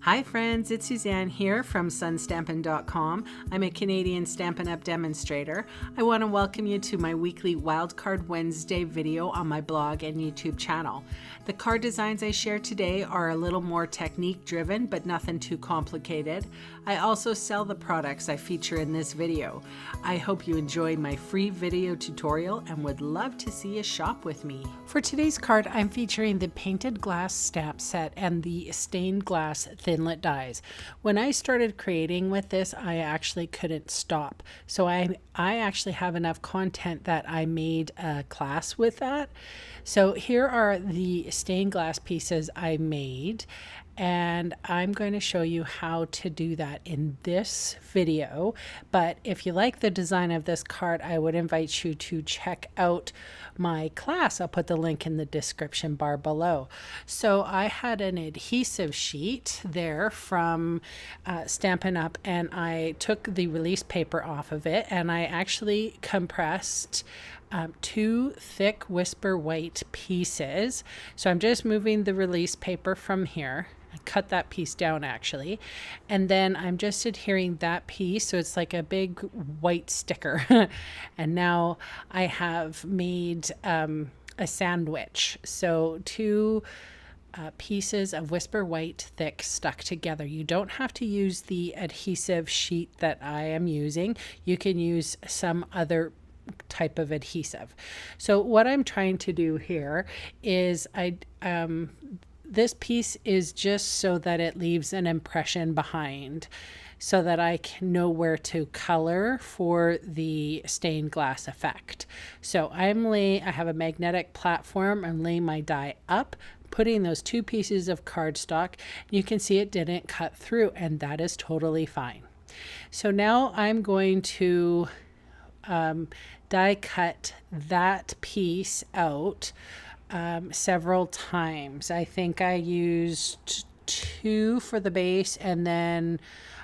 Hi friends, it's Suzanne here from sunstampin.com. I'm a Canadian Stampin' Up demonstrator. I want to welcome you to my weekly Wildcard Wednesday video on my blog and YouTube channel. The card designs I share today are a little more technique driven, but nothing too complicated. I also sell the products I feature in this video. I hope you enjoy my free video tutorial and would love to see you shop with me. For today's card, I'm featuring the painted glass stamp set and the stained glass thinlit dies. When I started creating with this, I actually couldn't stop. So I actually have enough content that I made a class with that. So here are the stained glass pieces I made, and I'm going to show you how to do that in this video. But if you like the design of this card, I would invite you to check out my class. I'll put the link in the description bar below. So I had an adhesive sheet there from Stampin' Up, and I took the release paper off of it, and I actually compressed two thick Whisper White pieces. So I'm just moving the release paper from here. I cut that piece down actually, and then I'm just adhering that piece so it's like a big white sticker. And now I have made a sandwich. So two pieces of Whisper White thick stuck together. You don't have to use the adhesive sheet that I am using. You can use some other type of adhesive. So what I'm trying to do here is this piece is just so that it leaves an impression behind so that I can know where to color for the stained glass effect. So I have a magnetic platform. I'm laying my die up, putting those two pieces of cardstock. You can see it didn't cut through, and that is totally fine. So now I'm going to die cut that piece out several times. I think I used 2 for the base, and then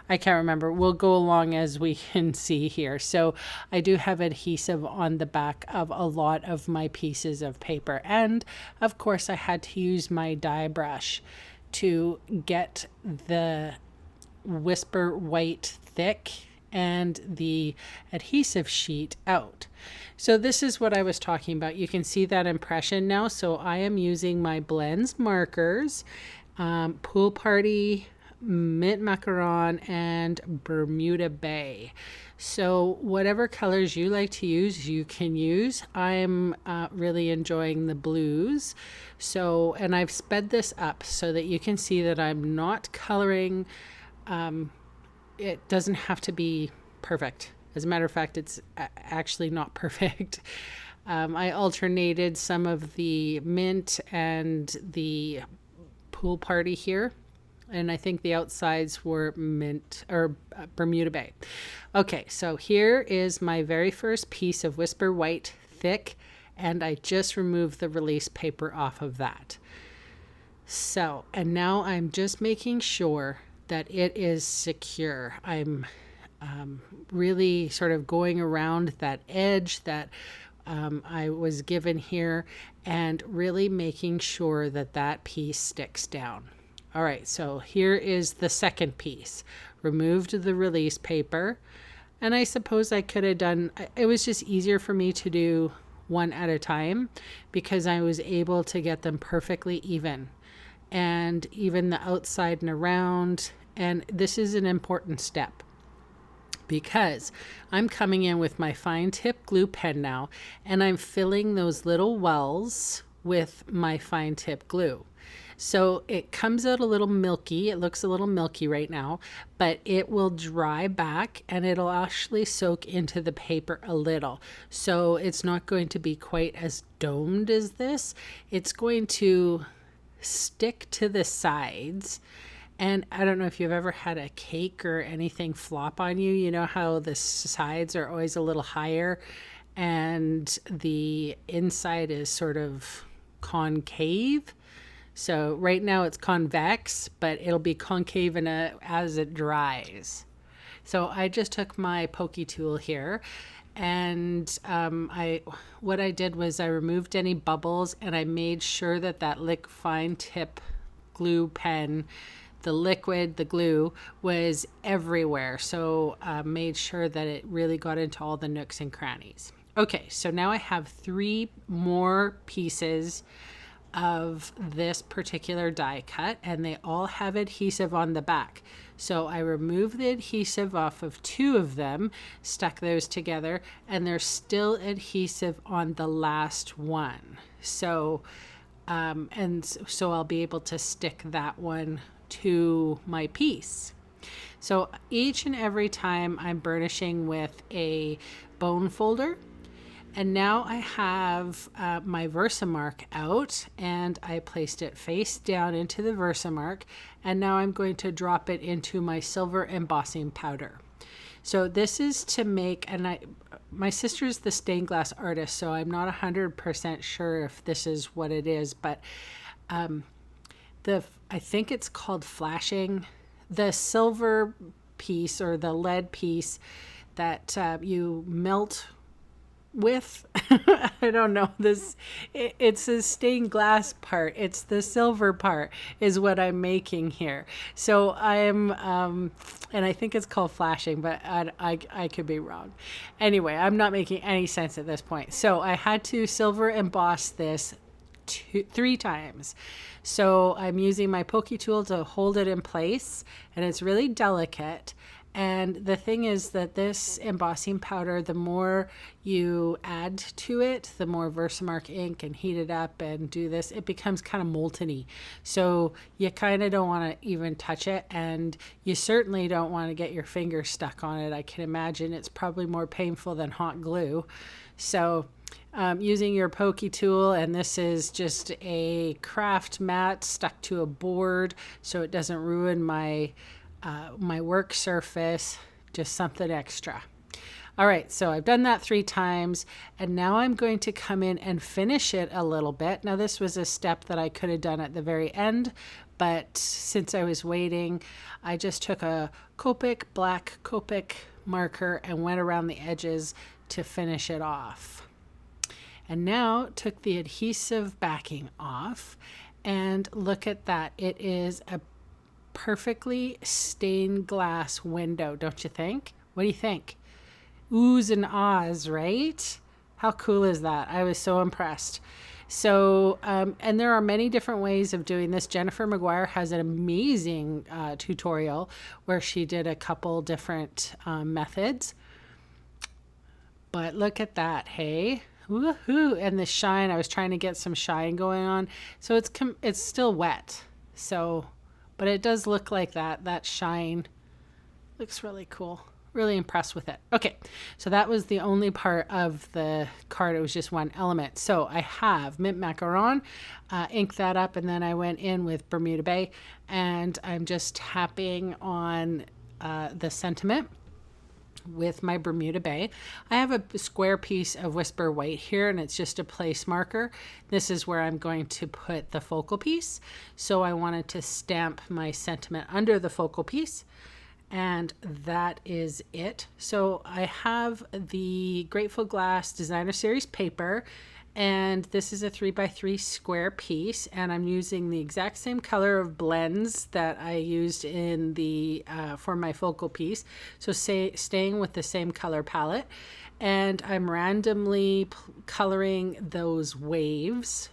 I can't remember. We'll go along as we can see here. So I do have adhesive on the back of a lot of my pieces of paper, and of course I had to use my die brush to get the Whisper White thick and the adhesive sheet out. So this is what I was talking about. You can see that impression now. So I am using my blends markers, Pool Party, Mint Macaron, and Bermuda Bay. So whatever colors you like to use, you can use. I'm really enjoying the blues. So, and I've sped this up so that you can see that I'm not coloring. It doesn't have to be perfect. As a matter of fact, it's actually not perfect. I alternated some of the mint and the Pool Party here, and I think the outsides were mint or Bermuda Bay. Okay, so here is my very first piece of Whisper White thick, and I just removed the release paper off of that. So, and now I'm just making sure that it is secure. I'm really sort of going around that edge that I was given here and really making sure that that piece sticks down. All right, so here is the second piece. Removed the release paper, and I suppose I could have done, it was just easier for me to do one at a time because I was able to get them perfectly even, and even the outside and around. And this is an important step because I'm coming in with my fine tip glue pen now, and I'm filling those little wells with my fine tip glue. So it comes out a little milky. It looks a little milky right now, but it will dry back and it'll actually soak into the paper a little. So it's not going to be quite as domed as this. It's going to stick to the sides. And I don't know if you've ever had a cake or anything flop on you. You know how the sides are always a little higher and the inside is sort of concave. So right now it's convex, but it'll be concave as it dries. So I just took my pokey tool here, and what I did was I removed any bubbles, and I made sure that that fine tip glue pen the liquid, the glue, was everywhere. So made sure that it really got into all the nooks and crannies. Okay, so now I have 3 more pieces of this particular die cut, and they all have adhesive on the back. So I removed the adhesive off of 2 of them, stuck those together, and there's still adhesive on the last one. So so I'll be able to stick that one to my piece. So each and every time I'm burnishing with a bone folder. And now I have my Versamark out, and I placed it face down into the Versamark, and now I'm going to drop it into my silver embossing powder. So this is to make, and my sister's the stained glass artist, so I'm not 100% sure if this is what it is, but I think it's called flashing. The silver piece or the lead piece that you melt with, I don't know, it's a stained glass part, it's the silver part is what I'm making here. So I'm and I think it's called flashing, but I could be wrong. Anyway, I'm not making any sense at this point. So I had to silver emboss this 3 times. So I'm using my pokey tool to hold it in place, and it's really delicate. And the thing is that this embossing powder, the more you add to it, the more Versamark ink and heat it up and do this, it becomes kind of molten-y. So you kind of don't want to even touch it, and you certainly don't want to get your finger stuck on it. I can imagine it's probably more painful than hot glue. So using your pokey tool, and this is just a craft mat stuck to a board so it doesn't ruin my work surface, just something extra. All right, so I've done that 3 times, and now I'm going to come in and finish it a little bit. Now this was a step that I could have done at the very end, but since I was waiting, I just took a black Copic marker and went around the edges to finish it off. And now took the adhesive backing off, and look at that. It is a perfectly stained glass window, don't you think? What do you think? Oohs and ahs, right? How cool is that? I was so impressed. So, and there are many different ways of doing this. Jennifer McGuire has an amazing tutorial where she did a couple different methods. But look at that, hey? Woohoo! And the shine, I was trying to get some shine going on. So it's still wet. So, but it does look like that shine looks really cool. Really impressed with it. Okay, so that was the only part of the card. It was just one element. So I have mint macaron, inked that up, and then I went in with Bermuda Bay, and I'm just tapping on the sentiment with my Bermuda Bay. I have a square piece of Whisper White here, and it's just a place marker. This is where I'm going to put the focal piece. So I wanted to stamp my sentiment under the focal piece, and that is it. So I have the Grateful Glass Designer Series paper, and this is a 3x3 square piece, and I'm using the exact same color of blends that I used in the for my focal piece, so staying with the same color palette, and I'm randomly coloring those waves.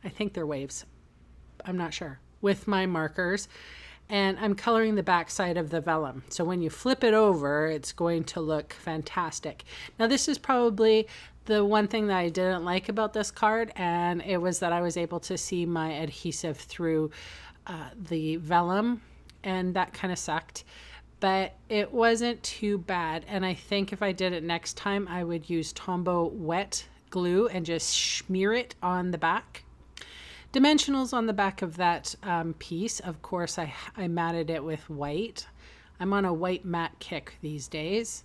I think they're waves, I'm not sure, with my markers, and I'm coloring the back side of the vellum. So when you flip it over, it's going to look fantastic. Now this is probably the one thing that I didn't like about this card, and it was that I was able to see my adhesive through the vellum, and that kind of sucked, but it wasn't too bad. And I think if I did it next time, I would use Tombow wet glue and just smear it on the back. Dimensionals on the back of that piece, of course, I matted it with white. I'm on a white matte kick these days.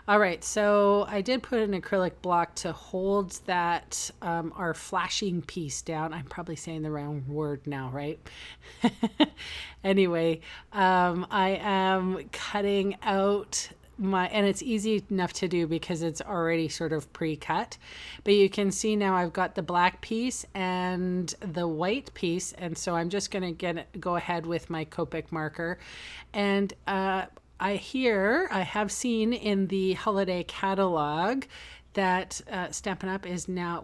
All right, so I did put an acrylic block to hold that our flashing piece down. I'm probably saying the wrong word now, right? Anyway, I am cutting out and it's easy enough to do because it's already sort of pre-cut. But you can see now I've got the black piece and the white piece, and so I'm just going to go ahead with my Copic marker. And I have seen in the holiday catalog that Stampin' Up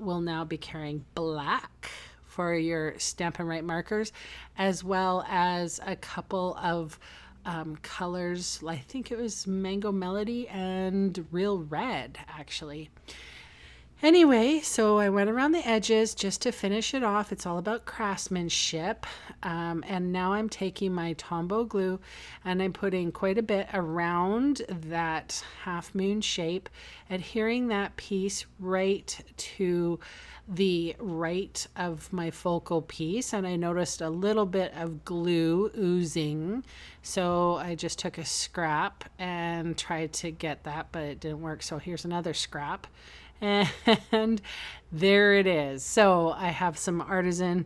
will now be carrying black for your Stampin' Write markers, as well as a couple of colors. I think it was Mango Melody and Real Red, actually. Anyway, so I went around the edges just to finish it off. It's all about craftsmanship. And now I'm taking my Tombow glue and I'm putting quite a bit around that half moon shape, adhering that piece right to the right of my focal piece. And I noticed a little bit of glue oozing. So I just took a scrap and tried to get that, but it didn't work. So here's another scrap. And there it is. So I have some artisan,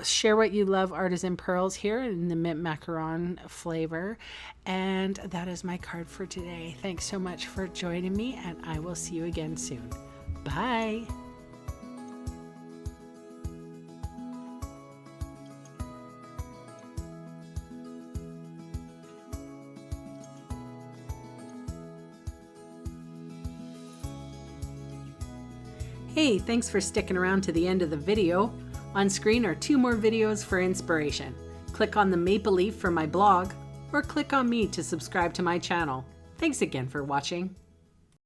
share what you love artisan pearls here in the mint macaron flavor. And that is my card for today. Thanks so much for joining me, and I will see you again soon. Bye. Hey, thanks for sticking around to the end of the video. On screen are 2 more videos for inspiration. Click on the maple leaf for my blog, or click on me to subscribe to my channel. Thanks again for watching.